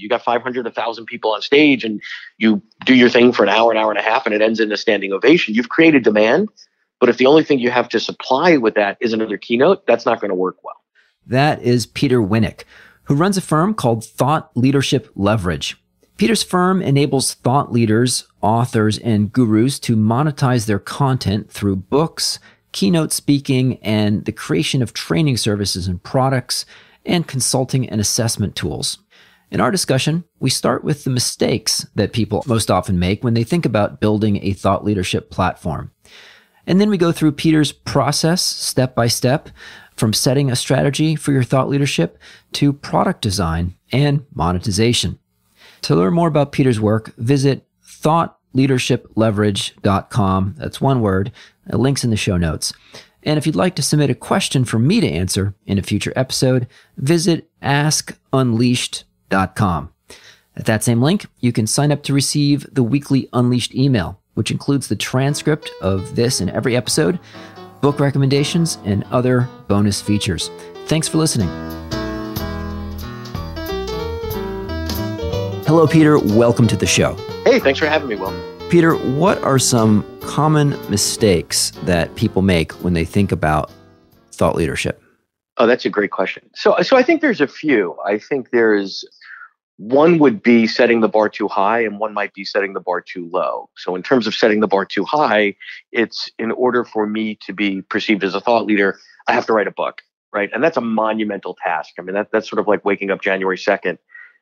You got 500, 1,000 people on stage and you do your thing for an hour and a half, and it ends in a standing ovation. You've created demand. But if the only thing you have to supply with that is another keynote, that's not going to work well. That is Peter Winick, who runs a firm called Thought Leadership Leverage. Peter's firm enables thought leaders, authors, and gurus to monetize their content through books, keynote speaking, and the creation of training services and products, and consulting and assessment tools. In our discussion, we start with the mistakes that people most often make when they think about building a thought leadership platform. And then we go through Peter's process step by step, from setting a strategy for your thought leadership to product design and monetization. To learn more about Peter's work, visit thoughtleadershipleverage.com. That's one word. Links in the show notes. And if you'd like to submit a question for me to answer in a future episode, visit askunleashed.com. At that same link, you can sign up to receive the weekly Unleashed email, which includes the transcript of this and every episode, book recommendations, and other bonus features. Thanks for listening. Hello, Peter. Welcome to the show. Hey, thanks for having me, Will. Peter, what are some common mistakes that people make when they think about thought leadership? Oh, that's a great question. So I think there's a few. I think there's one would be setting the bar too high, and one might be setting the bar too low. So in terms of setting the bar too high, it's in order for me to be perceived as a thought leader, I have to write a book, right? And that's a monumental task. I mean, that's sort of like waking up January 2nd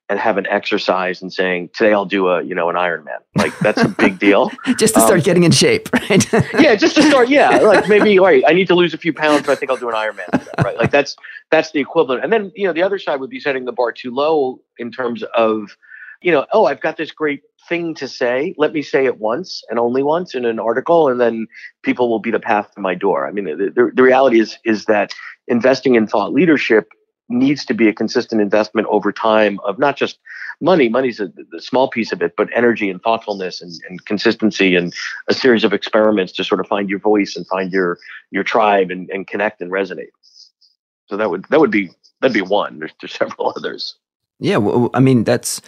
and have an exercise and saying, today I'll do an Ironman. Like, that's a big deal. Just to start getting in shape, right? Yeah, just to start. Yeah. Like maybe, right, I need to lose a few pounds, so I think I'll do an Ironman today, right? Like that's the equivalent. And then, the other side would be setting the bar too low in terms of, I've got this great thing to say. Let me say it once and only once in an article, and then people will beat a path to my door. I mean, the reality is that investing in thought leadership needs to be a consistent investment over time of not just money. Money's the small piece of it, but energy and thoughtfulness and consistency and a series of experiments to sort of find your voice and find your tribe and connect and resonate. So that'd be one. There's several others. Yeah, well, I mean that's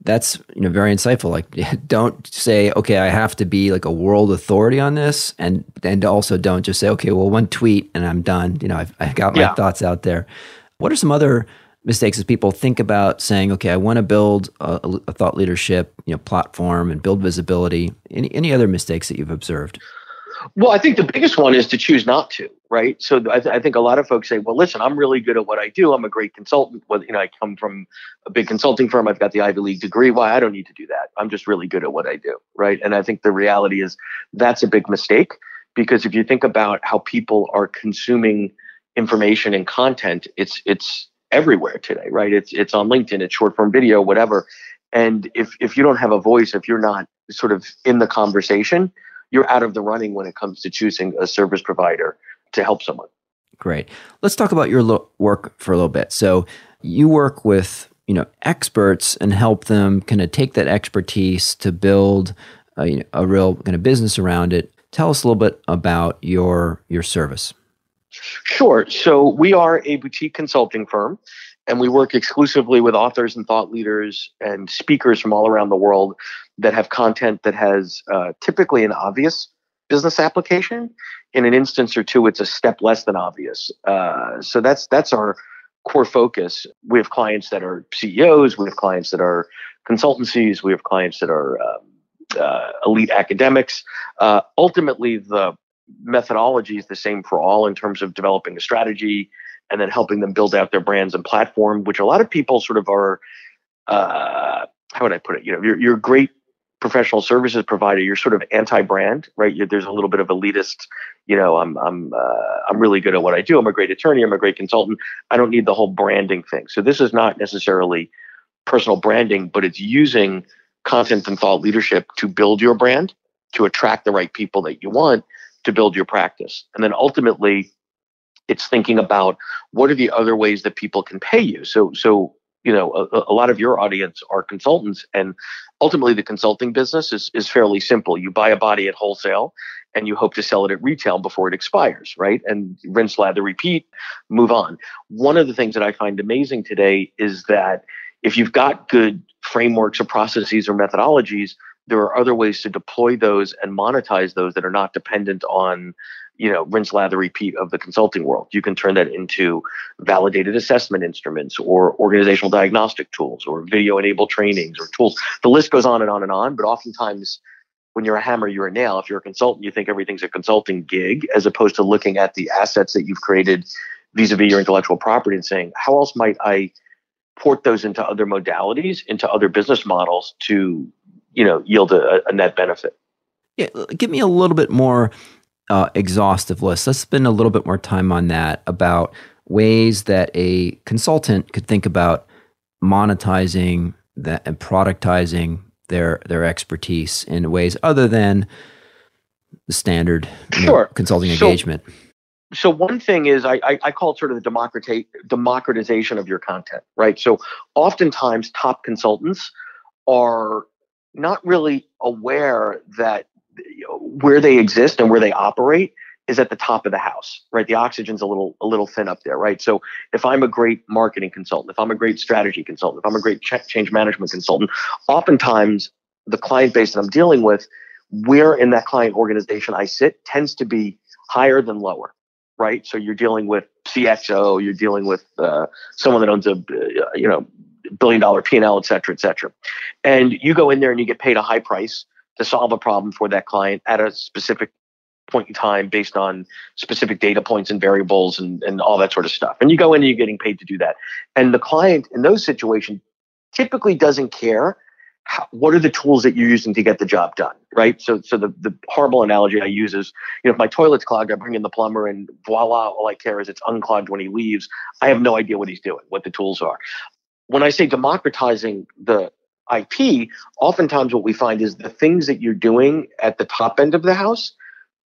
very insightful. Like, don't say, okay, I have to be like a world authority on this, and also don't just say, okay, well, one tweet and I'm done. I've got my thoughts out there. What are some other mistakes as people think about saying, okay, I want to build a thought leadership platform and build visibility? Any other mistakes that you've observed? Well, I think the biggest one is to choose not to, right? So I think a lot of folks say, well, listen, I'm really good at what I do. I'm a great consultant. Well, I come from a big consulting firm. I've got the Ivy League degree. Why? I don't need to do that. I'm just really good at what I do, right? And I think the reality is that's a big mistake, because if you think about how people are consuming information and content, it's everywhere today, right? It's on LinkedIn, it's short form video, whatever. And if you don't have a voice, if you're not sort of in the conversation, you're out of the running when it comes to choosing a service provider to help someone. Great. Let's talk about your work for a little bit. So you work with experts and help them kind of take that expertise to build a real kind of business around it. Tell us a little bit about your service. Sure. So we are a boutique consulting firm, and we work exclusively with authors and thought leaders and speakers from all around the world that have content that has typically an obvious business application. In an instance or two, it's a step less than obvious. So that's our core focus. We have clients that are CEOs. We have clients that are consultancies. We have clients that are elite academics. Ultimately, the methodology is the same for all in terms of developing a strategy and then helping them build out their brands and platform, which a lot of people sort of are, how would I put it? You're a great professional services provider. You're sort of anti-brand, right? There's a little bit of elitist, I'm really good at what I do. I'm a great attorney. I'm a great consultant. I don't need the whole branding thing. So this is not necessarily personal branding, but it's using content and thought leadership to build your brand, to attract the right people that you want, to build your practice. And then ultimately, it's thinking about what are the other ways that people can pay you. So a lot of your audience are consultants, and ultimately the consulting business is fairly simple. You buy a body at wholesale and you hope to sell it at retail before it expires, right? And rinse, lather, repeat, move on. One of the things that I find amazing today is that if you've got good frameworks or processes or methodologies, there are other ways to deploy those and monetize those that are not dependent on, rinse, lather, repeat of the consulting world. You can turn that into validated assessment instruments or organizational diagnostic tools or video-enabled trainings or tools. The list goes on and on and on, but oftentimes when you're a hammer, you're a nail. If you're a consultant, you think everything's a consulting gig, as opposed to looking at the assets that you've created vis-a-vis your intellectual property and saying, how else might I port those into other modalities, into other business models to, yield a net benefit? Yeah, give me a little bit more exhaustive list. Let's spend a little bit more time on that, about ways that a consultant could think about monetizing that and productizing their expertise in ways other than the standard consulting engagement. So one thing is I call it sort of the democratization of your content, right? So oftentimes top consultants are not really aware that where they exist and where they operate is at the top of the house, right? The oxygen's a little thin up there, right? So if I'm a great marketing consultant, if I'm a great strategy consultant, if I'm a great change management consultant, oftentimes the client base that I'm dealing with, where in that client organization I sit, tends to be higher than lower, right? So you're dealing with CXO, you're dealing with someone that owns a billion-dollar P&L, et cetera, et cetera. And you go in there and you get paid a high price to solve a problem for that client at a specific point in time based on specific data points and variables and all that sort of stuff. And you go in and you're getting paid to do that. And the client in those situations typically doesn't care what are the tools that you're using to get the job done, right? So the horrible analogy I use is, if my toilet's clogged, I bring in the plumber and voila, all I care is it's unclogged when he leaves. I have no idea what he's doing, what the tools are. When I say democratizing the IP, oftentimes what we find is the things that you're doing at the top end of the house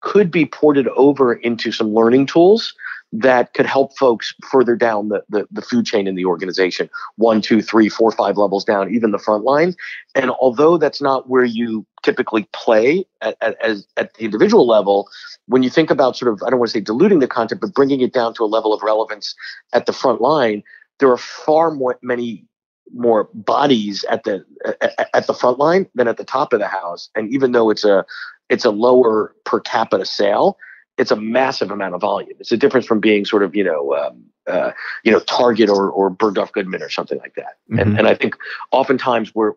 could be ported over into some learning tools that could help folks further down the food chain in the organization, 1, 2, 3, 4, 5 levels down, even the front line. And although that's not where you typically play at the individual level, when you think about sort of, I don't want to say diluting the content, but bringing it down to a level of relevance at the front line, there are many more bodies at the front line than at the top of the house. And even though it's a lower per capita sale, it's a massive amount of volume. It's a difference from being sort of, Target or Bergdorf Goodman or something like that. Mm-hmm. And I think oftentimes we're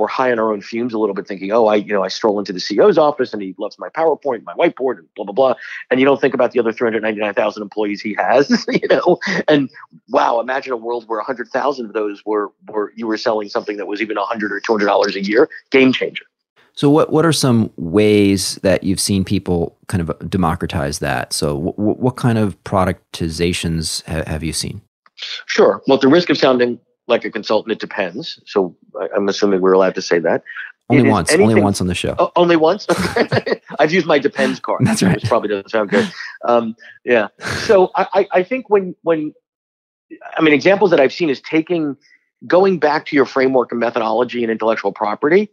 high on our own fumes a little bit, thinking, I stroll into the CEO's office and he loves my PowerPoint, my whiteboard, and blah, blah, blah. And you don't think about the other 399,000 employees he has, and wow, imagine a world where 100,000 of those were you were selling something that was even $100 or $200 a year. Game changer. So what are some ways that you've seen people kind of democratize that? So what kind of productizations have you seen? Sure. Well, at the risk of sounding like a consultant, it depends. So I'm assuming we're allowed to say that. Only once on the show. Oh, only once? Okay. I've used my depends card. That's right. Which probably doesn't sound good. Yeah. So I think when examples that I've seen is going back to your framework and methodology and intellectual property,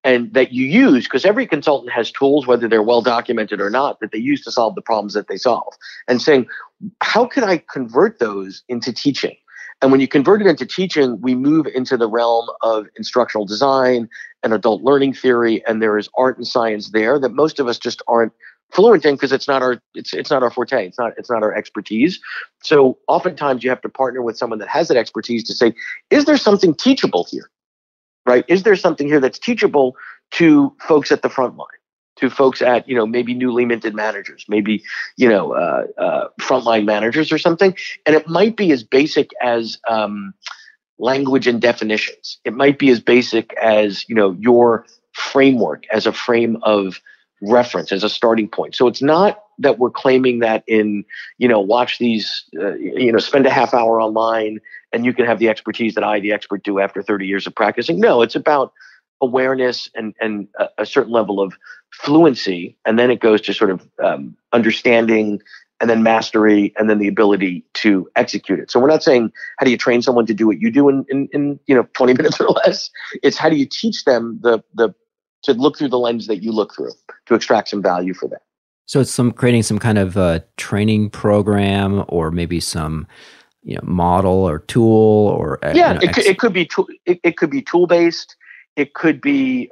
and that you use, because every consultant has tools, whether they're well documented or not, that they use to solve the problems that they solve, and saying, how can I convert those into teaching? And when you convert it into teaching, we move into the realm of instructional design and adult learning theory, and there is art and science there that most of us just aren't fluent in because it's not our forte, it's not our expertise. So oftentimes you have to partner with someone that has that expertise to say, is there something teachable here? Right? Is there something here that's teachable to folks at the front line, to folks at, maybe newly minted managers, maybe, frontline managers or something? And it might be as basic as language and definitions. It might be as basic as, your framework as a frame of reference, as a starting point. So it's not that we're claiming that in, watch these, spend a half hour online and you can have the expertise that I, the expert, do after 30 years of practicing. No, it's about awareness and a certain level of fluency. And then it goes to sort of understanding and then mastery and then the ability to execute it. So we're not saying, how do you train someone to do what you do in 20 minutes or less? It's how do you teach them to look through the lens that you look through, to extract some value for that. So it's creating some kind of training program, or maybe some model or tool or yeah, it could be it could be tool based. It could be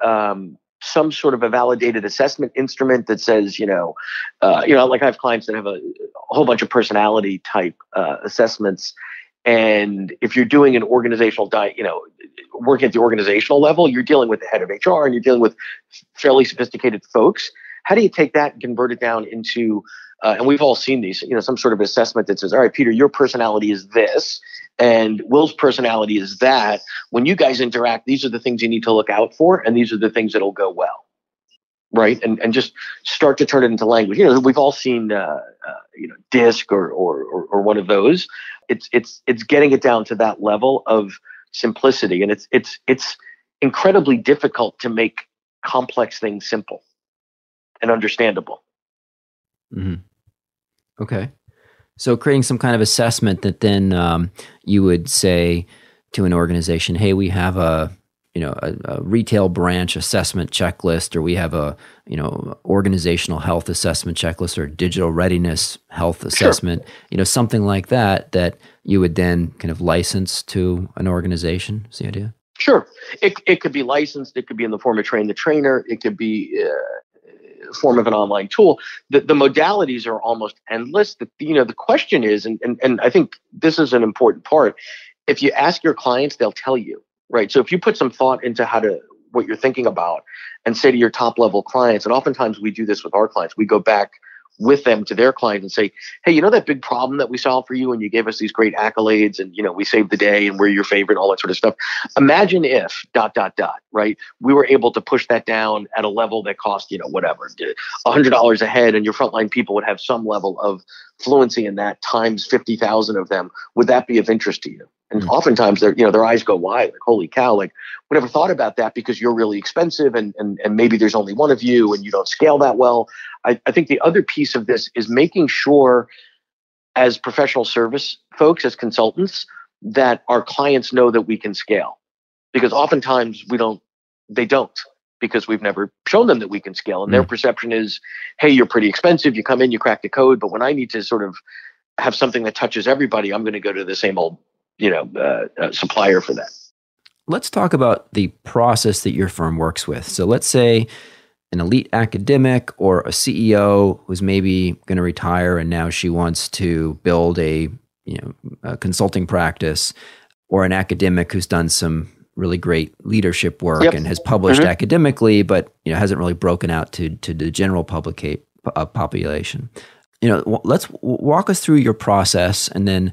some sort of a validated assessment instrument that says, like I have clients that have a whole bunch of personality type assessments. And if you're doing an organizational working at the organizational level, you're dealing with the head of HR and you're dealing with fairly sophisticated folks. How do you take that and convert it down into, and we've all seen these, some sort of assessment that says, all right, Peter, your personality is this, and Will's personality is that. When you guys interact, these are the things you need to look out for, and these are the things that'll go well, right? And just start to turn it into language. We've all seen, DISC or one of those. It's getting it down to that level of simplicity, and it's incredibly difficult to make complex things simple and understandable. Mm-hmm. Okay. So creating some kind of assessment that then you would say to an organization, hey, we have a retail branch assessment checklist, or we have a, organizational health assessment checklist, or digital readiness health assessment, Sure. Something like that you would then kind of license to an organization. Is the idea? Sure. It could be licensed. It could be in the form of train the trainer. It could be form of an online tool. The modalities are almost endless. The question is, and I think this is an important part. If you ask your clients, they'll tell you, right? So if you put some thought into what you're thinking about and say to your top level clients, and oftentimes we do this with our clients, we go back with them to their clients and say, hey, that big problem that we solved for you and you gave us these great accolades and, we saved the day and we're your favorite, all that sort of stuff. Imagine if ... right? We were able to push that down at a level that cost, whatever, $100 a head, and your frontline people would have some level of fluency in that times 50,000 of them. Would that be of interest to you? And oftentimes their eyes go wide, like, holy cow, like, we never thought about that because you're really expensive and maybe there's only one of you and you don't scale that well. I think the other piece of this is making sure, as professional service folks, as consultants, that our clients know that we can scale. Because oftentimes they don't, because we've never shown them that we can scale. And their perception is, hey, you're pretty expensive. You come in, you crack the code. But when I need to sort of have something that touches everybody, I'm going to go to the same old, supplier for that. Let's talk about the process that your firm works with. So let's say an elite academic or a CEO who's maybe going to retire and now she wants to build a consulting practice, or an academic who's done some really great leadership work and has published academically, but hasn't really broken out to the general population. Let's walk us through your process, and then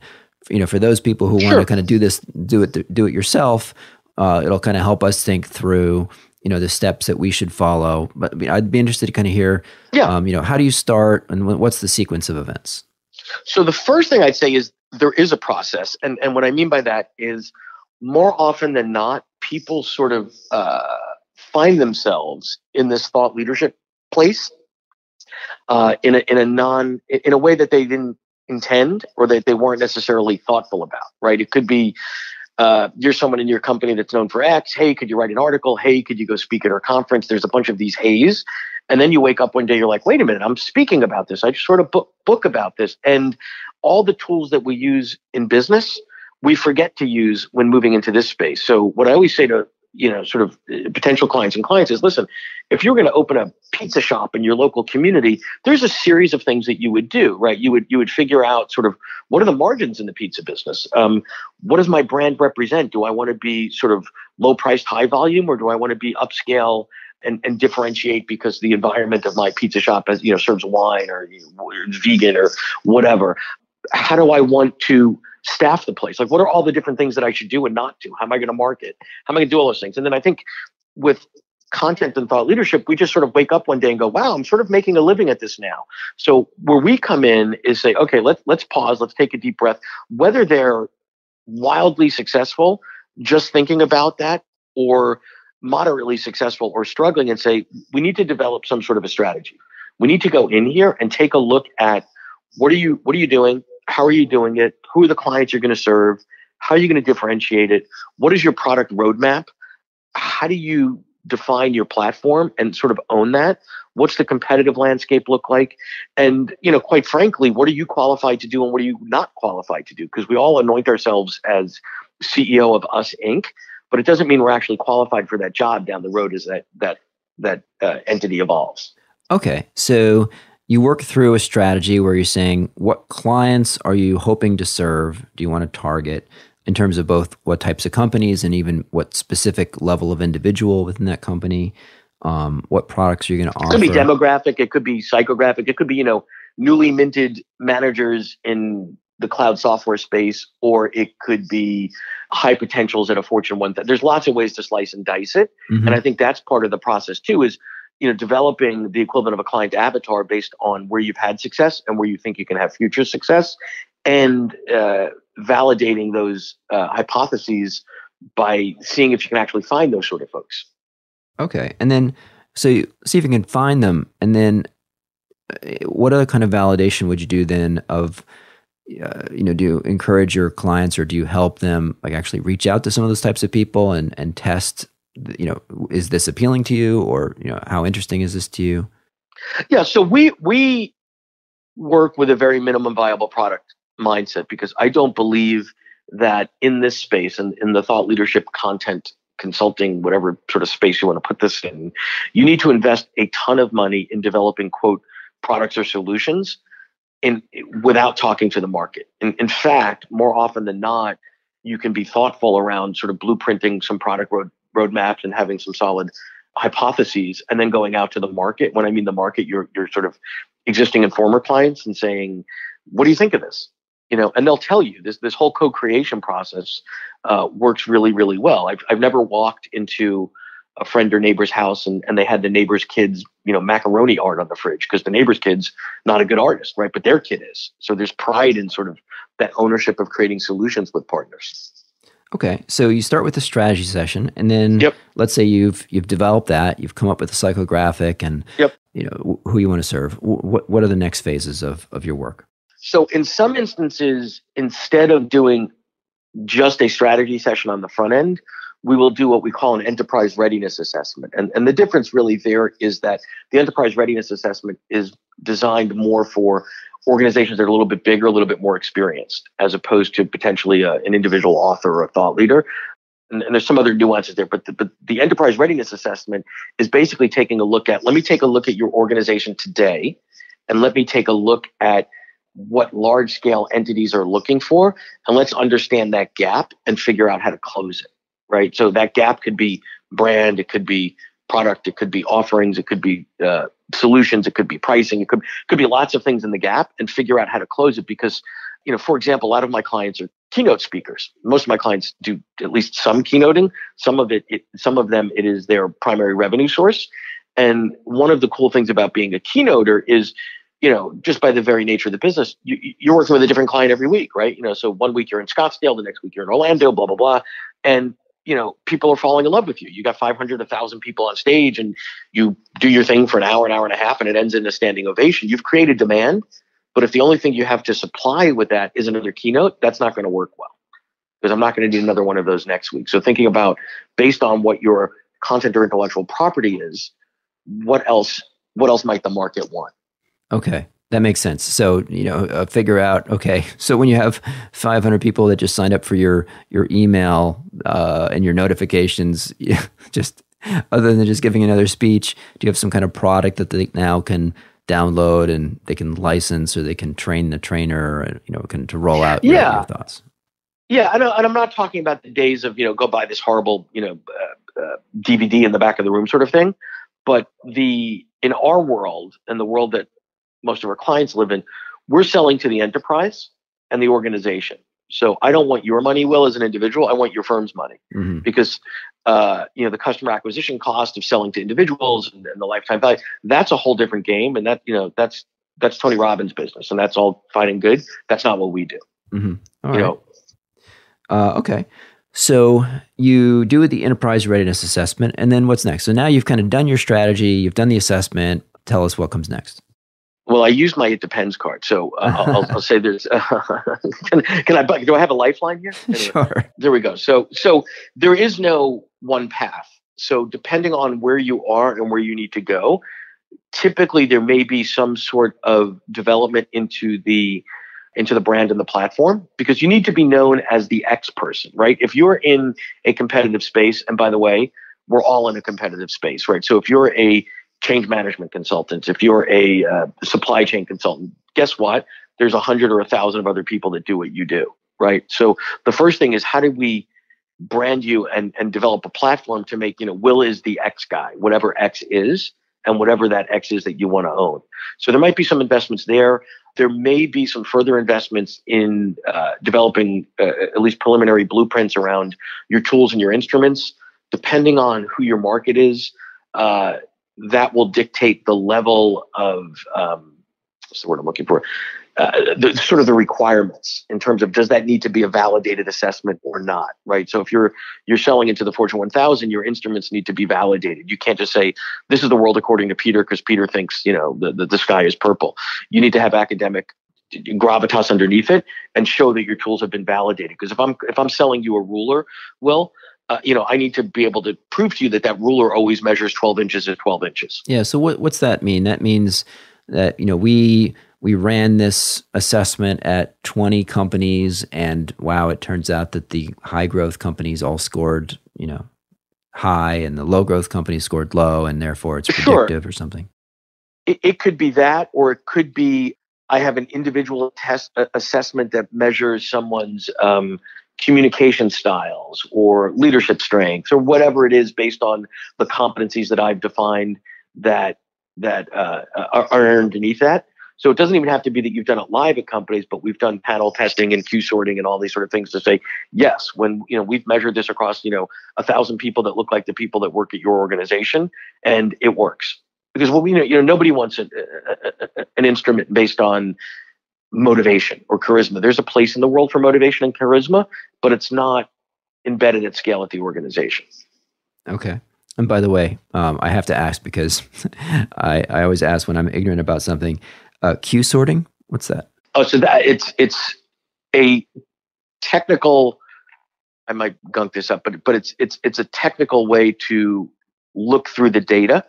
for those people who want to kind of do it yourself, it'll kind of help us think through the steps that we should follow. But I'd be interested to kind of hear, how do you start and what's the sequence of events? So the first thing I'd say is there is a process, and what I mean by that is, more often than not, people sort of find themselves in this thought leadership place in a way that they didn't intend, or that they weren't necessarily thoughtful about. Right? It could be you're someone in your company that's known for X. Hey, could you write an article? Hey, could you go speak at our conference? There's a bunch of these hays, and then you wake up one day, you're like, wait a minute, I'm speaking about this. I just sort of book about this, and all the tools that we use in business, we forget to use when moving into this space. So what I always say to, sort of potential clients is, listen, if you're going to open a pizza shop in your local community, there's a series of things that you would do, right? You would figure out sort of, what are the margins in the pizza business? What does my brand represent? Do I want to be sort of low priced, high volume, or do I want to be upscale and differentiate because the environment of my pizza shop serves wine or vegan or whatever? How do I want to staff the place? Like, what are all the different things that I should do and not do? How am I going to market? How am I going to do all those things? And then I think with content and thought leadership, we just sort of wake up one day and go, wow, I'm sort of making a living at this now. So where we come in is say, okay, let's pause, let's take a deep breath. Whether they're wildly successful, just thinking about that, or moderately successful or struggling, and say, we need to develop some sort of a strategy. We need to go in here and take a look at what are you doing? How are you doing it? Who are the clients you're going to serve? How are you going to differentiate it? What is your product roadmap? How do you define your platform and sort of own that. What's the competitive landscape look like? And, quite frankly, what are you qualified to do and what are you not qualified to do? Because we all anoint ourselves as CEO of Us Inc., but it doesn't mean we're actually qualified for that job down the road as that entity evolves. Okay. So you work through a strategy where you're saying, what clients are you hoping to serve? Do you want to target in terms of both what types of companies and even what specific level of individual within that company? What products are you going to offer? It could be demographic. It could be psychographic. It could be, newly minted managers in the cloud software space, or it could be high potentials at a Fortune 1000. There's lots of ways to slice and dice it. Mm-hmm. And I think that's part of the process too, is, developing the equivalent of a client avatar based on where you've had success and where you think you can have future success, and validating those hypotheses by seeing if you can actually find those sort of folks. Okay. And then, so you see if you can find them. And then what other kind of validation would you do then of, do you encourage your clients or do you help them like actually reach out to some of those types of people and test, is this appealing to you, or, how interesting is this to you? Yeah. So we work with a very minimum viable product mindset, because I don't believe that in this space and in the thought leadership content consulting, whatever sort of space you want to put this in, you need to invest a ton of money in developing, quote, products or solutions without talking to the market. In fact, more often than not, you can be thoughtful around sort of blueprinting some product roadmaps and having some solid hypotheses, and then going out to the market. When I mean the market, you're sort of existing and former clients, and saying, what do you think of this? And they'll tell you this whole co-creation process works really, really well. I've never walked into a friend or neighbor's house and they had the neighbor's kids, macaroni art on the fridge, because the neighbor's kid's not a good artist, right? But their kid is. So there's pride in sort of that ownership of creating solutions with partners. Okay. So you start with a strategy session, and then let's say you've developed that, you've come up with a psychographic and who you want to serve. What are the next phases of your work? So in some instances, instead of doing just a strategy session on the front end, we will do what we call an enterprise readiness assessment. And the difference really there is that the enterprise readiness assessment is designed more for organizations that are a little bit bigger, a little bit more experienced, as opposed to potentially an individual author or a thought leader. And there's some other nuances there, but the enterprise readiness assessment is basically let me take a look at your organization today, and let me take a look at what large scale entities are looking for, and let's understand that gap and figure out how to close it, right? So that gap could be brand, it could be product, it could be offerings, it could be solutions, it could be pricing, it could be lots of things in the gap, and figure out how to close it. Because, for example, a lot of my clients are keynote speakers. Most of my clients do at least some keynoting. Some of them it is their primary revenue source. And one of the cool things about being a keynoter is, just by the very nature of the business, you're working with a different client every week, right? So one week you're in Scottsdale, the next week you're in Orlando, blah, blah, blah. And, people are falling in love with you. You got 500, 1,000 people on stage, and you do your thing for an hour and a half, and it ends in a standing ovation. You've created demand. But if the only thing you have to supply with that is another keynote, that's not going to work well, because I'm not going to need another one of those next week. So thinking about, based on what your content or intellectual property is, what else might the market want? Okay, that makes sense. So, figure out, okay, so when you have 500 people that just signed up for your email and your notifications, just other than just giving another speech, do you have some kind of product that they now can download and they can license, or they can train the trainer, to roll out your thoughts? Yeah, and I'm not talking about the days of, go buy this horrible, DVD in the back of the room sort of thing. But in our world, and the world that most of our clients live in, we're selling to the enterprise and the organization. So I don't want your money, Will, as an individual. I want your firm's money, because the customer acquisition cost of selling to individuals and the lifetime value, that's a whole different game. And that's Tony Robbins' business, and that's all fine and good. That's not what we do. All right. Okay. So you do the enterprise readiness assessment, and then what's next? So now you've kind of done your strategy, you've done the assessment. Tell us what comes next. Well, I use my "it depends" card, so I'll say there's. Can I? Do I have a lifeline here? Anyway, sure. There we go. So there is no one path. So depending on where you are and where you need to go, typically there may be some sort of development into the brand and the platform, because you need to be known as the X person, right? If you're in a competitive space, and by the way, we're all in a competitive space, right? So if you're a change management consultant, if you're a supply chain consultant, guess what? There's 100 or 1,000 of other people that do what you do, right? So the first thing is, how do we brand you and develop a platform to make, Will is the X guy, whatever X is, and whatever that X is that you want to own. So there might be some investments there. There may be some further investments in developing at least preliminary blueprints around your tools and your instruments. Depending on who your market is, that will dictate the level of, what's the word I'm looking for? The requirements in terms of, does that need to be a validated assessment or not, right? So if you're selling into the Fortune 1000, your instruments need to be validated. You can't just say, this is the world according to Peter, because Peter thinks, the sky is purple. You need to have academic gravitas underneath it and show that your tools have been validated. Because if I'm selling you a ruler, I need to be able to prove to you that ruler always measures 12 inches at 12 inches. Yeah. So what's that mean? That means that, we ran this assessment at 20 companies, and wow, it turns out that the high growth companies all scored, high, and the low growth companies scored low, and therefore it's predictive or something. It could be that, or it could be, I have an individual assessment that measures someone's communication styles or leadership strengths or whatever it is, based on the competencies that I've defined that are underneath that. So it doesn't even have to be that you've done it live at companies, but we've done panel testing and Q sorting and all these sort of things to say, yes, when we've measured this across 1,000 people that look like the people that work at your organization, and it works. Because nobody wants an instrument based on motivation or charisma. There's a place in the world for motivation and charisma, but it's not embedded at scale at the organization. Okay. And by the way, I have to ask, because I always ask when I'm ignorant about something. Q sorting, what's that? Oh, so that it's a technical. I might gunk this up, but it's a technical way to look through the data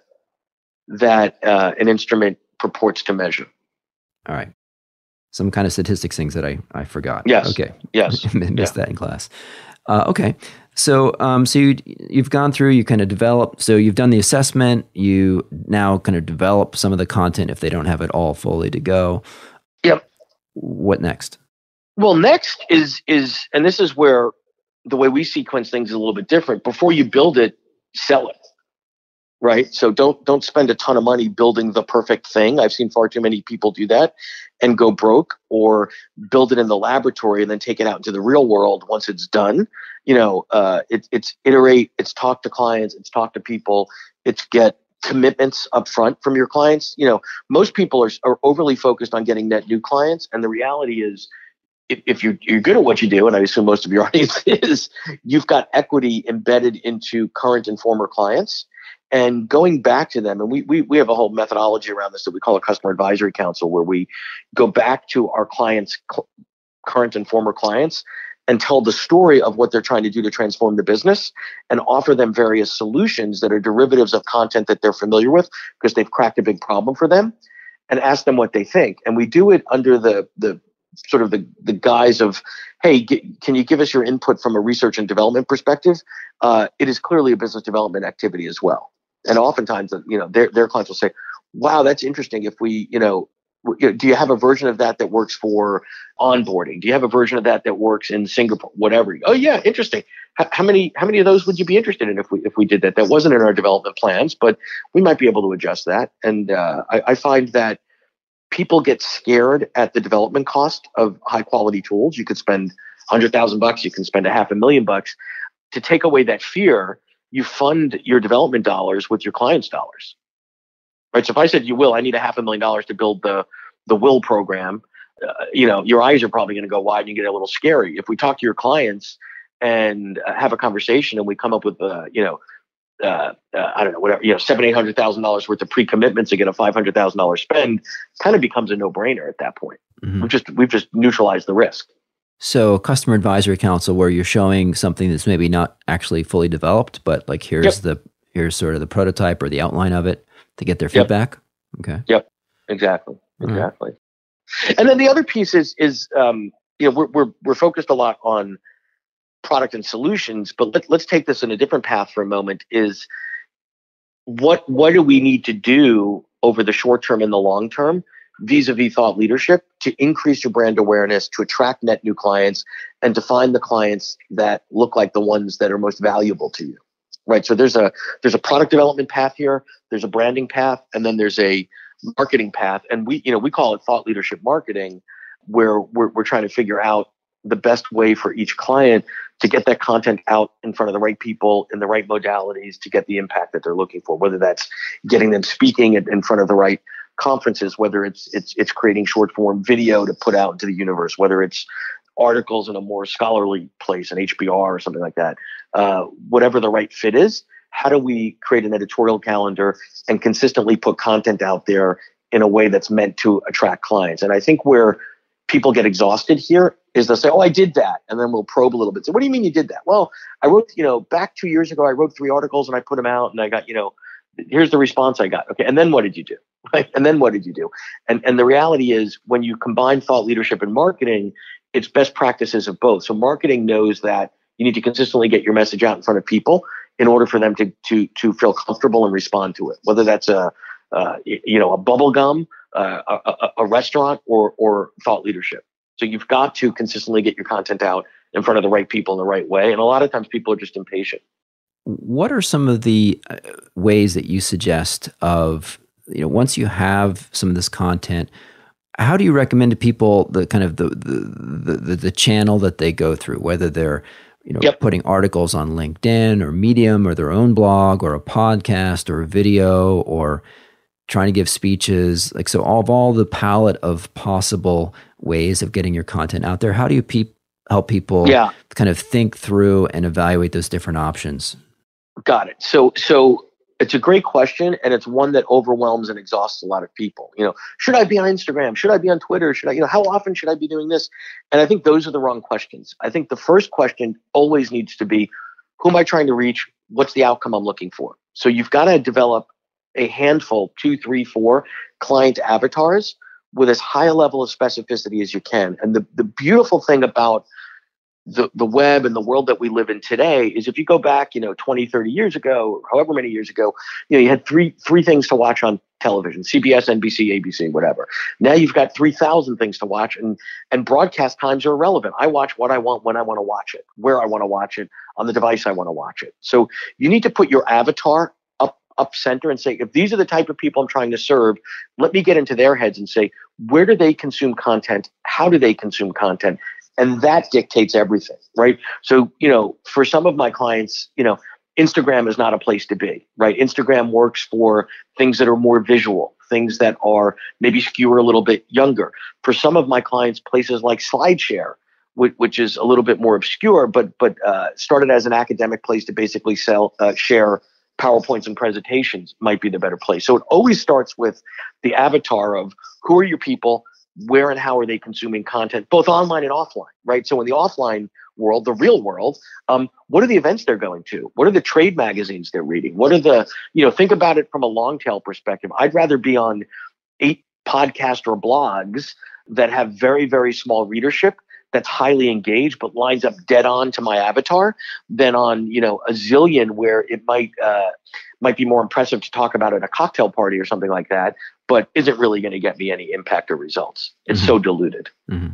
that an instrument purports to measure. All right. Some kind of statistics things that I forgot. Yes. Okay. Yes. Missed that in class. Okay. So you've gone through, you kind of developed, so you've done the assessment, you now kind of develop some of the content if they don't have it all fully to go. Yep. What next? Well, next is, and this is where the way we sequence things is a little bit different. Before you build it, sell it. Right. So don't spend a ton of money building the perfect thing. I've seen far too many people do that and go broke, or build it in the laboratory and then take it out into the real world once it's done. It's iterate, it's talk to clients, it's talk to people, it's get commitments up front from your clients. Most people are overly focused on getting net new clients. And the reality is, if you're good at what you do, and I assume most of your audience is, you've got equity embedded into current and former clients. And going back to them, and we have a whole methodology around this that we call a customer advisory council, where we go back to our clients, current and former clients, and tell the story of what they're trying to do to transform the business, and offer them various solutions that are derivatives of content that they're familiar with because they've cracked a big problem for them, and ask them what they think. And we do it under the sort of the guise of, hey, can you give us your input from a research and development perspective? It is clearly a business development activity as well. And oftentimes, their clients will say, wow, that's interesting. If we, do you have a version of that works for onboarding? Do you have a version of that works in Singapore? Whatever. Oh yeah, interesting. How many of those would you be interested in if we did that? That wasn't in our development plans, but we might be able to adjust that. And I find that people get scared at the development cost of high quality tools. You could spend $100,000, you can spend $500,000. To take away that fear, you fund your development dollars with your clients' dollars, right? So if I said, I need $500,000 to build the Will program, your eyes are probably going to go wide and you get a little scary. If we talk to your clients and have a conversation and we come up with, I don't know, whatever, $700,000-800,000 worth of pre-commitments to get a $500,000 spend, kind of becomes a no-brainer at that point. Mm-hmm. We've just neutralized the risk. So customer advisory council, where you're showing something that's maybe not actually fully developed, but like here's here's sort of the prototype or the outline of it to get their Yep. feedback. Okay. Yep. Exactly. All right. Exactly. And then the other piece is we're focused a lot on product and solutions, but let's take this in a different path for a moment. Is what do we need to do over the short term and the long term vis-a-vis thought leadership to increase your brand awareness, to attract net new clients, and to find the clients that look like the ones that are most valuable to you, right? So there's a product development path here, there's a branding path, and then there's a marketing path. And we call it thought leadership marketing, where we're trying to figure out the best way for each client to get that content out in front of the right people in the right modalities to get the impact that they're looking for, whether that's getting them speaking in front of the right conferences, whether it's creating short form video to put out into the universe, whether it's articles in a more scholarly place, an HBR or something like that, whatever the right fit is. How do we create an editorial calendar and consistently put content out there in a way that's meant to attract clients? And I think where people get exhausted here is they'll say, oh, I did that. And then we'll probe a little bit. So what do you mean you did that? Well, I wrote, back 2 years ago, I wrote 3 articles and I put them out and I got, here's the response I got. Okay. And then what did you do? Right? And then what did you do? And the reality is when you combine thought leadership and marketing, it's best practices of both. So marketing knows that you need to consistently get your message out in front of people in order for them to feel comfortable and respond to it, whether that's a bubble gum, a restaurant, or thought leadership. So you've got to consistently get your content out in front of the right people in the right way. And a lot of times people are just impatient. What are some of the ways that you suggest of, once you have some of this content, how do you recommend to people the kind of the channel that they go through, whether they're putting articles on LinkedIn or Medium or their own blog or a podcast or a video or trying to give speeches, like, so all the palette of possible ways of getting your content out there, how do you help people kind of think through and evaluate those different options? Got it. So it's a great question, and it's one that overwhelms and exhausts a lot of people. Should I be on Instagram? Should I be on Twitter? Should I, how often should I be doing this? And I think those are the wrong questions. I think the first question always needs to be, who am I trying to reach? What's the outcome I'm looking for? So you've got to develop a handful, 2, 3, 4 client avatars with as high a level of specificity as you can. And the beautiful thing about the web and the world that we live in today is if you go back, 20, 30 years ago, however many years ago, you had three things to watch on television: CBS, NBC, ABC, whatever. Now you've got 3,000 things to watch, and broadcast times are irrelevant. I watch what I want, when I want to watch it, where I want to watch it, on the device I want to watch it. So you need to put your avatar up center and say, if these are the type of people I'm trying to serve, let me get into their heads and say, where do they consume content? How do they consume content? And that dictates everything, right? So, for some of my clients, Instagram is not a place to be, right? Instagram works for things that are more visual, things that are maybe skew a little bit younger. For some of my clients, places like SlideShare, which is a little bit more obscure, but started as an academic place to basically share PowerPoints and presentations, might be the better place. So it always starts with the avatar of who are your people, where and how are they consuming content, both online and offline, right? So in the offline world, the real world, what are the events they're going to? What are the trade magazines they're reading? What are the, think about it from a long tail perspective. I'd rather be on 8 podcasts or blogs that have very, very small readership that's highly engaged but lines up dead on to my avatar than on a zillion where it might be more impressive to talk about at a cocktail party or something like that, but isn't really going to get me any impact or results. It's so diluted. Mm-hmm.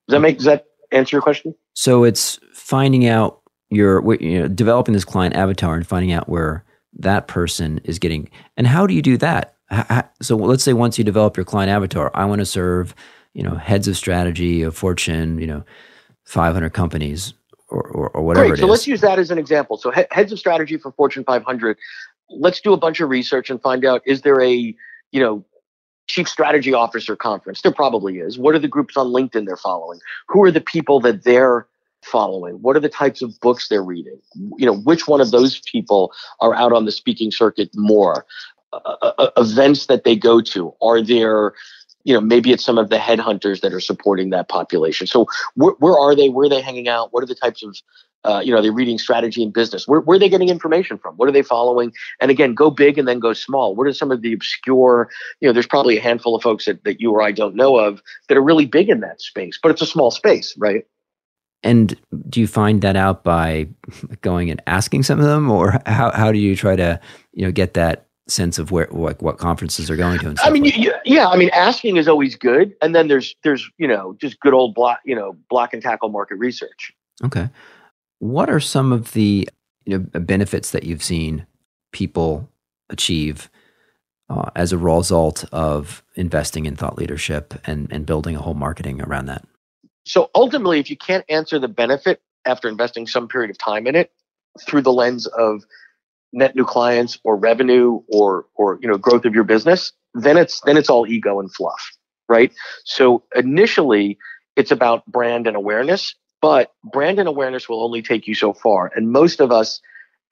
Does that answer your question? So it's finding out developing this client avatar and finding out where that person is getting. And how do you do that? So let's say once you develop your client avatar, I want to serve heads of strategy of Fortune, 500 companies or whatever. Great. So let's use that as an example. So heads of strategy for Fortune 500. Let's do a bunch of research and find out, is there a, chief strategy officer conference? There probably is. What are the groups on LinkedIn they're following? Who are the people that they're following? What are the types of books they're reading? Which one of those people are out on the speaking circuit more? Events that they go to, are there, maybe it's some of the headhunters that are supporting that population. So where are they? Where are they hanging out? What are the types of They're reading strategy and business. Where are they getting information from? What are they following? And again, go big and then go small. What are some of the obscure, there's probably a handful of folks that you or I don't know of that are really big in that space, but it's a small space, right? And do you find that out by going and asking some of them, or how do you try to, get that sense of what conferences are going to? And stuff asking is always good. And then there's just good old block and tackle market research. Okay. What are some of the benefits that you've seen people achieve as a result of investing in thought leadership and building a whole marketing around that? So ultimately, if you can't answer the benefit after investing some period of time in it through the lens of net new clients or revenue or growth of your business, then it's all ego and fluff, right? So initially, it's about brand and awareness. But brand and awareness will only take you so far. And most of us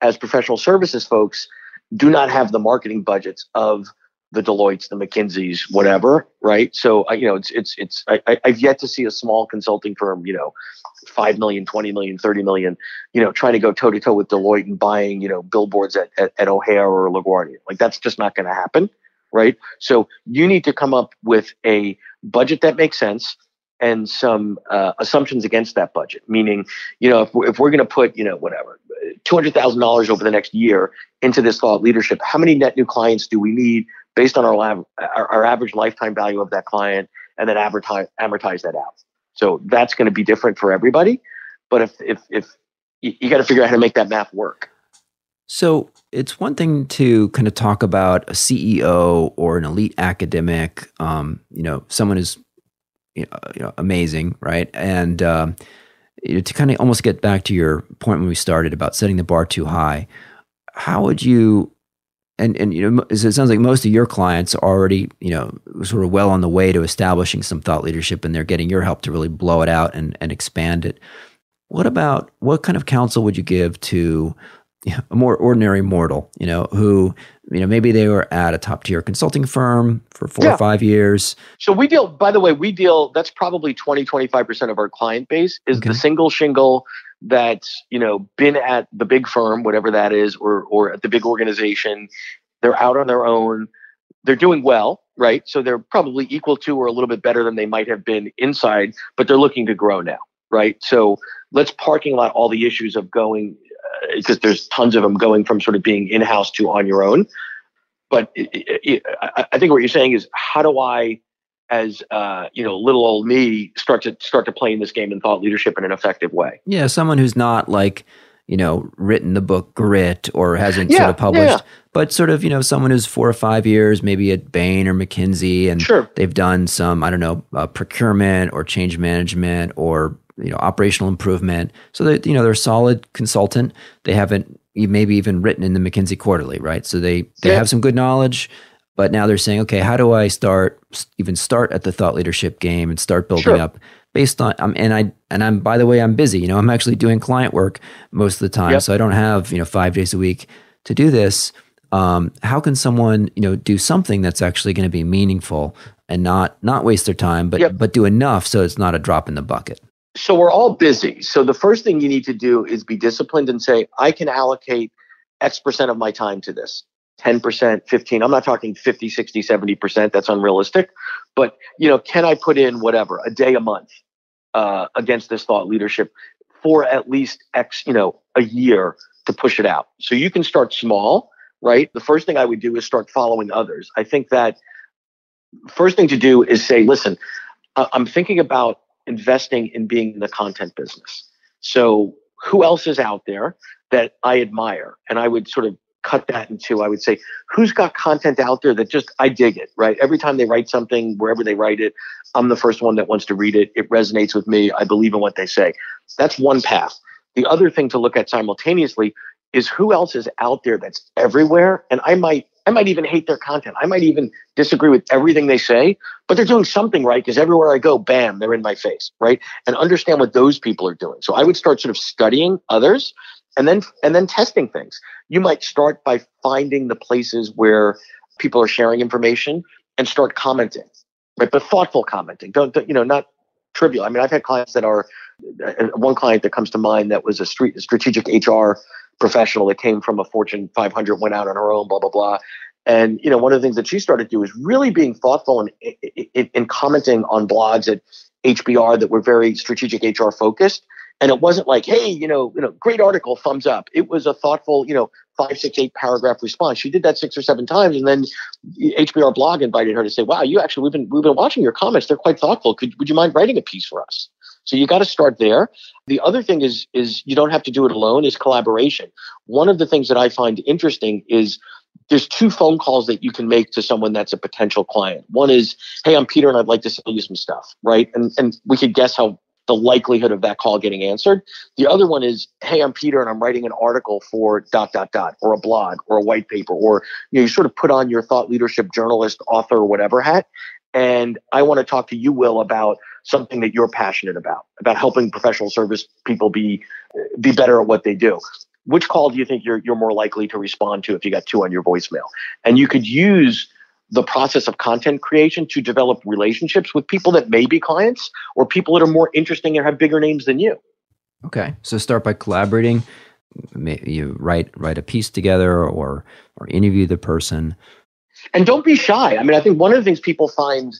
as professional services folks do not have the marketing budgets of the Deloittes, the McKinseys, whatever, right? So, I've yet to see a small consulting firm, 5 million, 20 million, 30 million, trying to go toe to toe with Deloitte and buying, billboards at O'Hare or LaGuardia. Like that's just not going to happen, right? So you need to come up with a budget that makes sense and some assumptions against that budget. Meaning, if we're going to put, $200,000 over the next year into this thought leadership, how many net new clients do we need based on our average lifetime value of that client, and then amortize that out? So that's going to be different for everybody. But if you got to figure out how to make that math work. So it's one thing to kind of talk about a CEO or an elite academic, someone who's amazing, right? And to kind of almost get back to your point when we started about setting the bar too high, how would you? And it sounds like most of your clients are already sort of well on the way to establishing some thought leadership, and they're getting your help to really blow it out and expand it. What kind of counsel would you give to a more ordinary mortal, who, maybe they were at a top tier consulting firm for 4 or 5 years. So that's probably 20-25% of our client base is the single shingle that's, been at the big firm, whatever that is, or at the big organization. They're out on their own. They're doing well, right? So they're probably equal to or a little bit better than they might have been inside, but they're looking to grow now, right? So let's parking lot all the issues of going, because there's tons of them going from sort of being in-house to on your own. But I think what you're saying is, how do I, as little old me, start to play in this game in thought leadership in an effective way? Yeah, someone who's not like, written the book Grit or hasn't sort of published, but sort of, someone who's 4 or 5 years, maybe at Bain or McKinsey, and they've done some, procurement or change management or operational improvement. So that, they're a solid consultant. They haven't maybe even written in the McKinsey Quarterly, right? So they have some good knowledge, but now they're saying, okay, how do I start at the thought leadership game and start building up based on, I'm by the way, I'm busy, I'm actually doing client work most of the time. So I don't have, 5 days a week to do this. How can someone, do something that's actually going to be meaningful and not waste their time, but do enough so it's not a drop in the bucket? So we're all busy. So the first thing you need to do is be disciplined and say, I can allocate X% of my time to this. 10%, 15. I'm not talking 50, 60, 70%. That's unrealistic. But, can I put in whatever, a day a month against this thought leadership for at least X, a year to push it out? So you can start small, right? The first thing I would do is start following others. I think that first thing to do is say, listen, I'm thinking about investing in being in the content business. So who else is out there that I admire? And I would sort of cut that into, I would say, who's got content out there that just, I dig it, right? Every time they write something, wherever they write it, I'm the first one that wants to read it. It resonates with me. I believe in what they say. That's one path. The other thing to look at simultaneously is who else is out there that's everywhere. And I might even hate their content. I might even disagree with everything they say, but they're doing something right, because everywhere I go, bam, they're in my face, right? And understand what those people are doing. So I would start sort of studying others and then testing things. You might start by finding the places where people are sharing information and start commenting, right? But thoughtful commenting. Don't not trivial. I mean, I've had clients that are One client that comes to mind that was a strategic HR professional that came from a Fortune 500, went out on her own, blah, blah, blah. And, one of the things that she started to do is really being thoughtful and commenting on blogs at HBR that were very strategic HR focused. And it wasn't like, hey, great article, thumbs up. It was a thoughtful, 5, 6, 8 paragraph response. She did that 6 or 7 times, and then HBR blog invited her to say, wow, we've been watching your comments. They're quite thoughtful. Would you mind writing a piece for us? So you got to start there. The other thing is you don't have to do it alone, is collaboration. One of the things that I find interesting is there's 2 phone calls that you can make to someone that's a potential client. One is, hey, I'm Peter and I'd like to sell you some stuff, right? And we could guess how the likelihood of that call getting answered. The other one is, hey, I'm Peter and I'm writing an article for ... or a blog or a white paper, or you sort of put on your thought leadership journalist, author, or whatever hat. And I want to talk to you, Will, about something that you're passionate about helping professional service people be better at what they do. Which call do you think you're more likely to respond to if you got 2 on your voicemail? And you could use the process of content creation to develop relationships with people that may be clients or people that are more interesting and have bigger names than you. Okay. So start by collaborating. You write a piece together or interview the person. And don't be shy. I mean, I think one of the things people find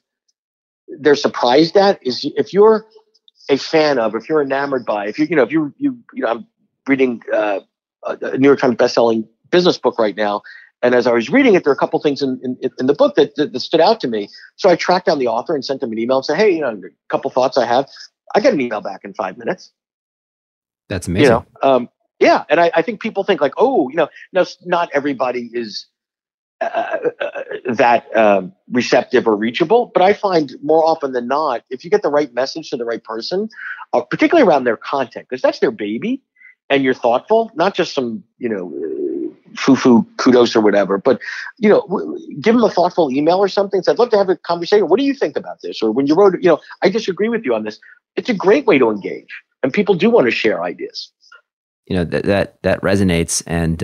they're surprised at is if you're a fan of, if you're enamored by, I'm reading a New York Times bestselling business book right now. And as I was reading it, there are a couple things in the book that stood out to me. So I tracked down the author and sent them an email and said, hey, a couple thoughts I have. I got an email back in 5 minutes. That's amazing. Yeah. And I think people think like, no, not everybody is that receptive or reachable. But I find more often than not, if you get the right message to the right person, particularly around their content, because that's their baby, and you're thoughtful, not just some, foo-foo kudos or whatever, but, give them a thoughtful email or something. So I'd love to have a conversation. What do you think about this? Or when you wrote, I disagree with you on this. It's a great way to engage. And people do want to share ideas. That resonates. And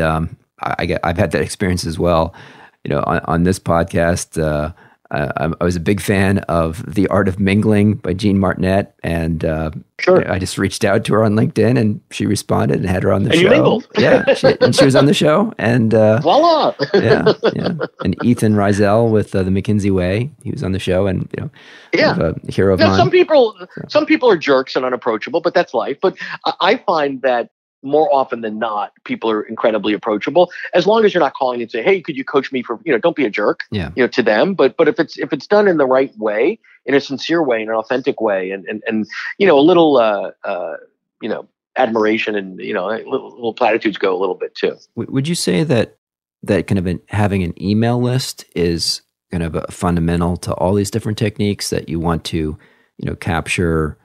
I've had that experience as well. On this podcast, I was a big fan of The Art of Mingling by Jean Martinet, and sure. I just reached out to her on LinkedIn, and she responded and had her on the show. And you mingled. Yeah, she was on the show, and voila. yeah. And Ethan Rizel with the McKinsey Way, he was on the show, and a hero of mine. Some people are jerks and unapproachable, but that's life. But I find that more often than not, people are incredibly approachable, as long as you're not calling and say, hey, could you coach me for, don't be a jerk, to them. But if it's done in the right way, in a sincere way, in an authentic way, and a little, admiration and, little platitudes go a little bit too. Would you say that kind of having an email list is kind of fundamental to all these different techniques, that you want to, capture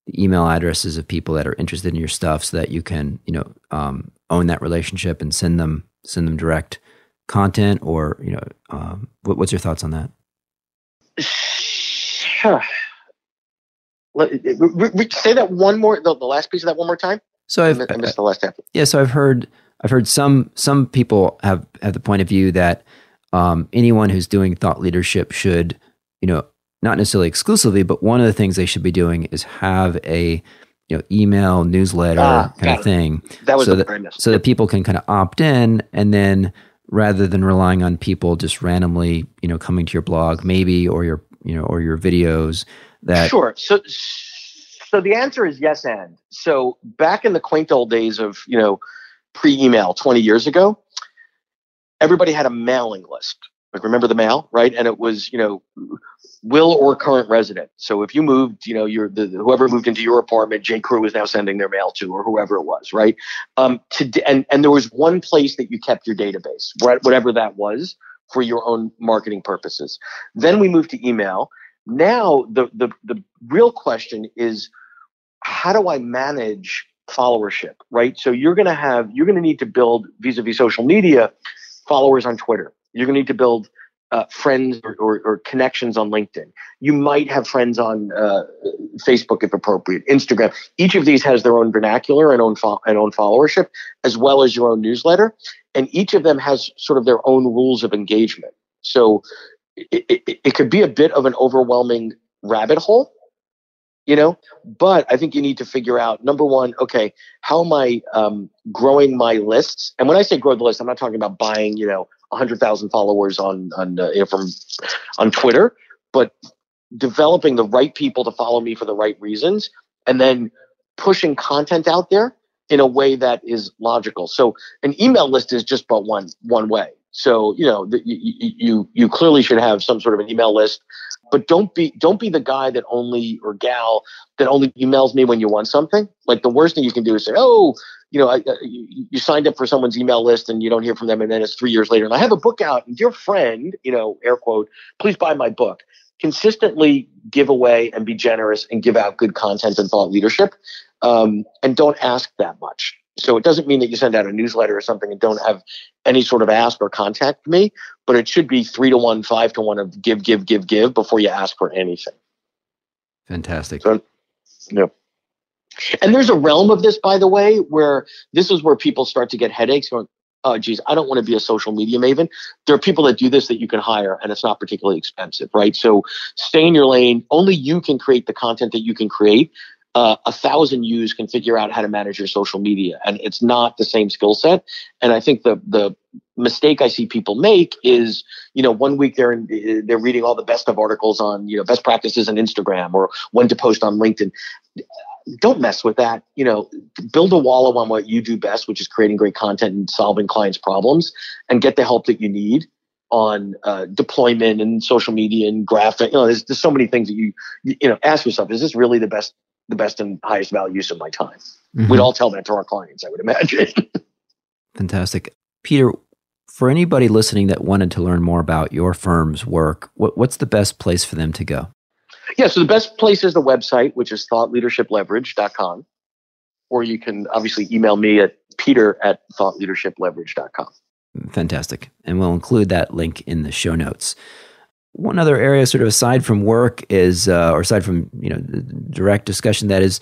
the email addresses of people that are interested in your stuff, so that you can, own that relationship and send them direct content? Or, what's your thoughts on that? Say that one more, the last piece of that one more time. So I missed the last half. Yeah. So I've heard some people have the point of view that anyone who's doing thought leadership should, not necessarily exclusively, but one of the things they should be doing is have a email newsletter kind of thing. That was so that people can kind of opt in, and then rather than relying on people just randomly, coming to your blog maybe, or your videos. That sure. So the answer is yes and. So back in the quaint old days of pre-email 20 years ago, everybody had a mailing list. Like, remember the mail, right? And it was, will or current resident. So if you moved, whoever moved into your apartment, J. Crew is now sending their mail to, or whoever it was, right? And there was one place that you kept your database, whatever that was, for your own marketing purposes. Then we moved to email. Now the real question is, how do I manage followership, right? So you're going to need to build vis-a-vis social media followers on Twitter. You're going to need to build friends or connections on LinkedIn. You might have friends on Facebook if appropriate, Instagram. Each of these has their own vernacular and own followership, as well as your own newsletter. And each of them has sort of their own rules of engagement. So it could be a bit of an overwhelming rabbit hole. But I think you need to figure out, number one, okay, how am I growing my lists? And when I say grow the list, I'm not talking about buying 100,000 followers on Twitter, but developing the right people to follow me for the right reasons, and then pushing content out there in a way that is logical. So an email list is just but one way. So you clearly should have some sort of an email list, but don't be the guy that only, or gal that only emails me when you want something. Like, the worst thing you can do is say, oh, you signed up for someone's email list and you don't hear from them, and then it's 3 years later and I have a book out, and dear friend, air quote, please buy my book. Consistently give away and be generous and give out good content and thought leadership, and don't ask that much. So it doesn't mean that you send out a newsletter or something and don't have any sort of ask or contact me, but it should be 3-to-1, 5-to-1 of give before you ask for anything. Fantastic. So, and there's a realm of this, by the way, where this is where people start to get headaches going, oh, geez, I don't want to be a social media maven. There are people that do this that you can hire, and it's not particularly expensive, right? So stay in your lane. Only you can create the content that you can create. 1,000 yous can figure out how to manage your social media, and it's not the same skill set. And I think the mistake I see people make is, 1 week they're reading all the best of articles on, best practices on Instagram or when to post on LinkedIn. Don't mess with that. Build a wallow on what you do best, which is creating great content and solving clients' problems, and get the help that you need on deployment and social media and graphic. There's so many things that you ask yourself, is this really the best and highest value use of my time? Mm-hmm. We'd all tell that to our clients, I would imagine. Fantastic. Peter, for anybody listening that wanted to learn more about your firm's work, what's the best place for them to go? Yeah, so the best place is the website, which is thoughtleadershipleverage.com. Or you can obviously email me at peter@thoughtleadershipleverage.com. Fantastic. And we'll include that link in the show notes. One other area, sort of aside from work, is, or aside from direct discussion, that is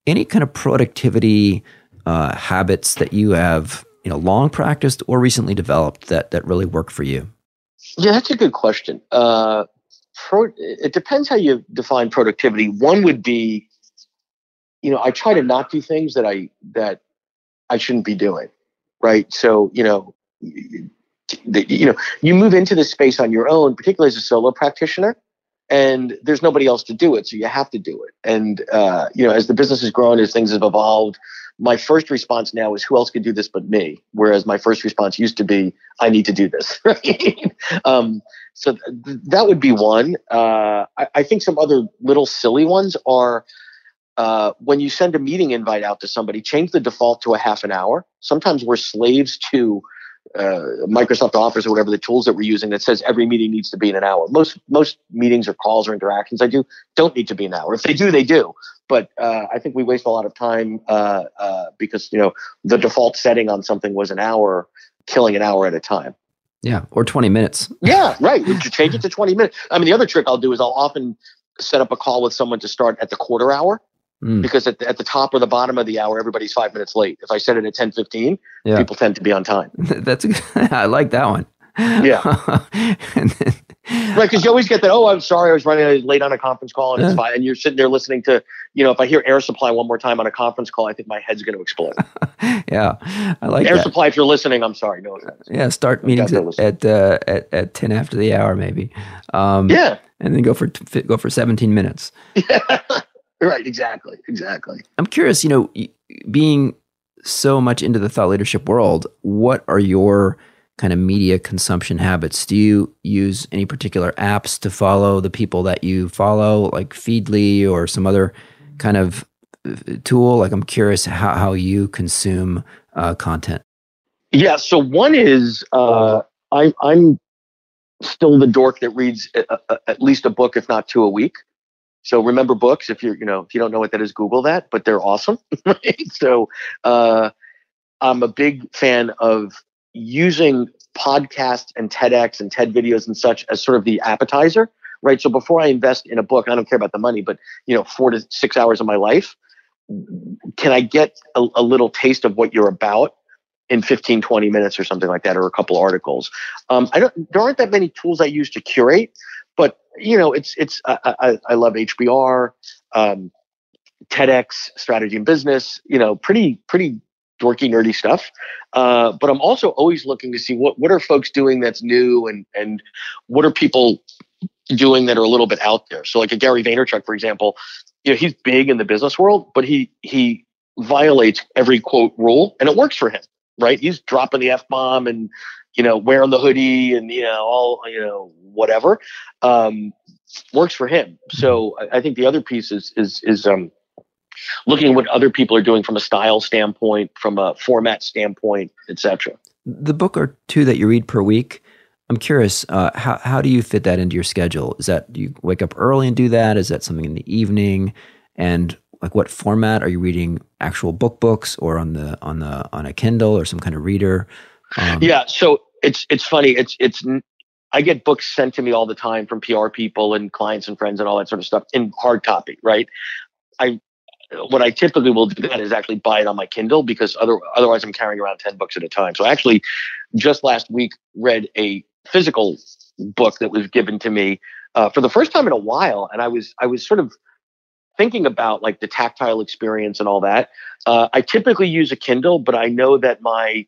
any kind of productivity habits that you have long practiced or recently developed that really work for you. Yeah, that's a good question. It depends how you define productivity. One would be, I try to not do things that I shouldn't be doing, right? So you move into this space on your own, particularly as a solo practitioner, and there's nobody else to do it, so you have to do it. And as the business has grown, as things have evolved, my first response now is, who else can do this but me? Whereas my first response used to be, I need to do this. Right? So that would be one. I think some other little silly ones are, when you send a meeting invite out to somebody, change the default to a half an hour. Sometimes we're slaves to Microsoft Office or whatever the tools that we're using that says every meeting needs to be in an hour. Most meetings or calls or interactions I do don't need to be an hour. If they do, they do. But I think we waste a lot of time because the default setting on something was an hour, killing an hour at a time. Yeah, or 20 minutes. Yeah, right. You change it to 20 minutes. I mean, the other trick I'll do is I'll often set up a call with someone to start at the quarter hour. Because at the top or the bottom of the hour, everybody's 5 minutes late. If I set it at 10:15, people tend to be on time. I like that one. Yeah. Right, because you always get that, oh, I'm sorry, I was running late on a conference call, and it's fine. And you're sitting there listening to, if I hear air supply one more time on a conference call, I think my head's going to explode. Yeah, I like air that. Supply, if you're listening, I'm sorry, no offense. Yeah, start meetings at 10 after the hour, maybe. And then go for 17 minutes. Yeah. Right, exactly. I'm curious, being so much into the thought leadership world, what are your kind of media consumption habits? Do you use any particular apps to follow the people that you follow, like Feedly or some other kind of tool? Like, I'm curious how you consume content. Yeah, so one is I'm still the dork that reads at least a book, if not two a week. So remember books. If you don't know what that is, Google that. But they're awesome. Right? So I'm a big fan of using podcasts and TEDx and TED videos and such as sort of the appetizer. Right. So before I invest in a book, I don't care about the money, but 4 to 6 hours of my life, can I get a little taste of what you're about in 15, 20 minutes or something like that, or a couple articles? There aren't that many tools I use to curate. But I love HBR, TEDx, strategy and business, pretty dorky, nerdy stuff. But I'm also always looking to see what are folks doing that's new, and what are people doing that are a little bit out there. So like a Gary Vaynerchuk, for example, he's big in the business world, but he violates every quote rule, and it works for him, right? He's dropping the F-bomb and, wearing the hoodie and, all, whatever, works for him. So I think the other piece is looking at what other people are doing from a style standpoint, from a format standpoint, etc. The book or two that you read per week, I'm curious, how do you fit that into your schedule? Is that, do you wake up early and do that? Is that something in the evening? And like, what format are you reading? Actual books, or on a Kindle or some kind of reader? Yeah, so it's funny. I get books sent to me all the time from PR people and clients and friends and all that sort of stuff in hard copy, right? What I typically will do that is actually buy it on my Kindle, because otherwise I'm carrying around 10 books at a time. So I actually just last week read a physical book that was given to me for the first time in a while. And I was sort of thinking about like the tactile experience and all that. I typically use a Kindle, but I know that my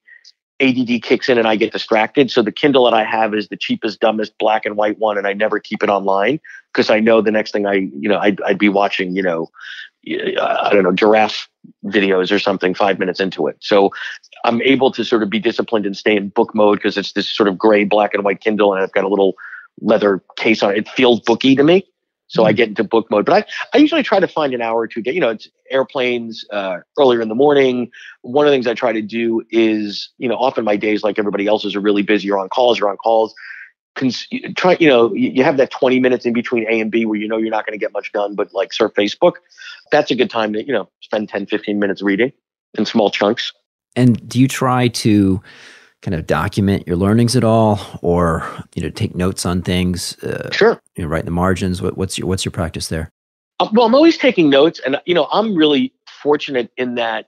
ADD kicks in and I get distracted. So the Kindle that I have is the cheapest, dumbest black and white one. And I never keep it online, because I know the next thing I'd be watching, I don't know, giraffe videos or something 5 minutes into it. So I'm able to sort of be disciplined and stay in book mode, because it's this sort of gray, black and white Kindle, and I've got a little leather case on it. It feels booky to me. So I get into book mode, but I usually try to find an hour or two. It's airplanes earlier in the morning. One of the things I try to do is, often my days, like everybody else's, are really busy. You're on calls. You have that 20 minutes in between A and B where you're not going to get much done, but like surf Facebook. That's a good time to, spend 10, 15 minutes reading in small chunks. And do you try to kind of document your learnings at all, or, take notes on things? Sure. Write in the margins. What's your practice there? Well, I'm always taking notes, and, I'm really fortunate in that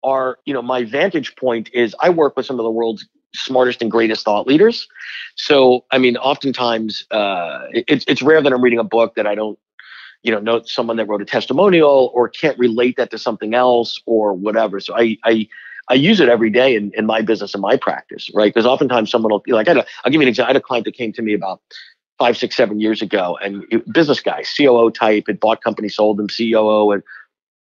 my vantage point is I work with some of the world's smartest and greatest thought leaders. So, I mean, oftentimes it's rare that I'm reading a book that I don't, know someone that wrote a testimonial or can't relate that to something else or whatever. So I use it every day in my business and my practice, right? Because oftentimes someone will, I'll give you an example. I had a client that came to me about 5, 6, 7 years ago, and business guy, COO type, had bought companies, sold them, COO, and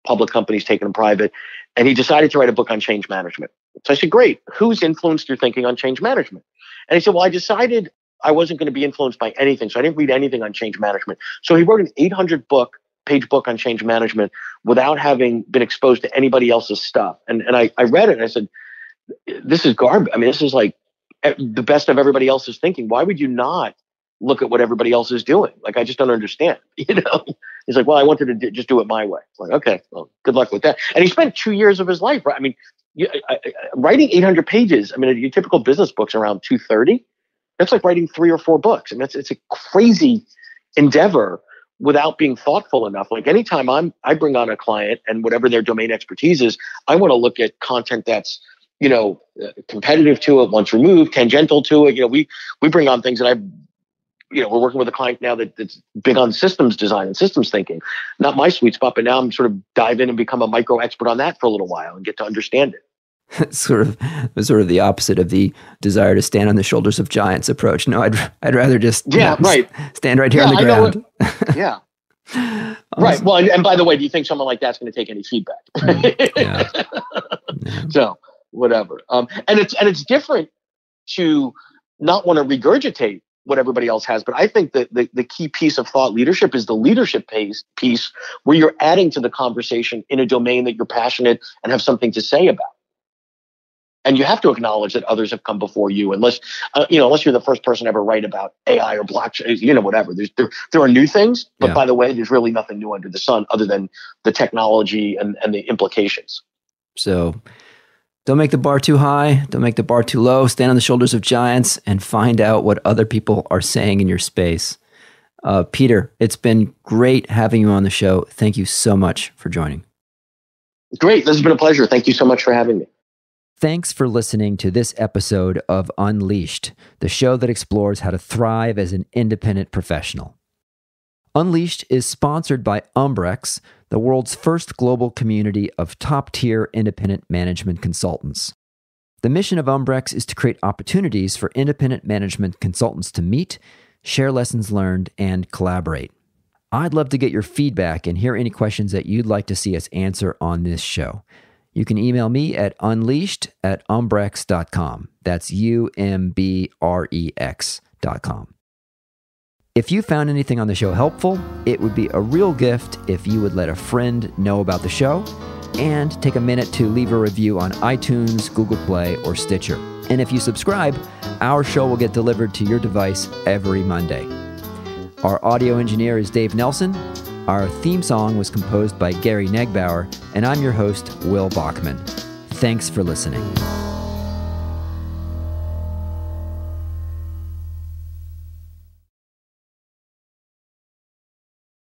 public companies, taken them private. And he decided to write a book on change management. So I said, great. Who's influenced your thinking on change management? And he said, well, I decided I wasn't going to be influenced by anything. So I didn't read anything on change management. So he wrote an 800-page book on change management without having been exposed to anybody else's stuff. And I read it and I said, this is garbage. I mean, this is like the best of everybody else's thinking. Why would you not look at what everybody else is doing? Like, I just don't understand, He's like, well, I wanted to just do it my way. I'm like, okay, well, good luck with that. And he spent 2 years of his life, right? I mean, writing 800 pages. I mean, your typical business book's around 230. That's like writing 3 or 4 books. And it's a crazy endeavor without being thoughtful enough. Like, anytime I bring on a client and whatever their domain expertise is, I want to look at content that's, competitive to it, once removed, tangential to it. We bring on things that we're working with a client now that's big on systems design and systems thinking. Not my sweet spot, but now I'm sort of dive in and become a micro expert on that for a little while and get to understand it. sort of the opposite of the desire to stand on the shoulders of giants approach. No, I'd rather just right. stand right here on the ground. Yeah. Awesome. Right. Well, and by the way, do you think someone like that's going to take any feedback? Yeah. So whatever. And it's different to not want to regurgitate what everybody else has. But I think that the key piece of thought leadership is the leadership piece where you're adding to the conversation in a domain that you're passionate and have something to say about. And you have to acknowledge that others have come before you, unless you're the first person to ever write about AI or blockchain, whatever. There are new things, but by the way, there's really nothing new under the sun other than the technology and the implications. So don't make the bar too high. Don't make the bar too low. Stand on the shoulders of giants and find out what other people are saying in your space. Peter, it's been great having you on the show. Thank you so much for joining. Great. This has been a pleasure. Thank you so much for having me. Thanks for listening to this episode of Unleashed, the show that explores how to thrive as an independent professional. Unleashed is sponsored by Umbrex, the world's first global community of top-tier independent management consultants. The mission of Umbrex is to create opportunities for independent management consultants to meet, share lessons learned, and collaborate. I'd love to get your feedback and hear any questions that you'd like to see us answer on this show. You can email me at unleashed@umbrex.com. That's UMBREX.com. If you found anything on the show helpful, it would be a real gift if you would let a friend know about the show and take a minute to leave a review on iTunes, Google Play, or Stitcher. And if you subscribe, our show will get delivered to your device every Monday. Our audio engineer is Dave Nelson. Our theme song was composed by Gary Negbauer, and I'm your host, Will Bachman. Thanks for listening.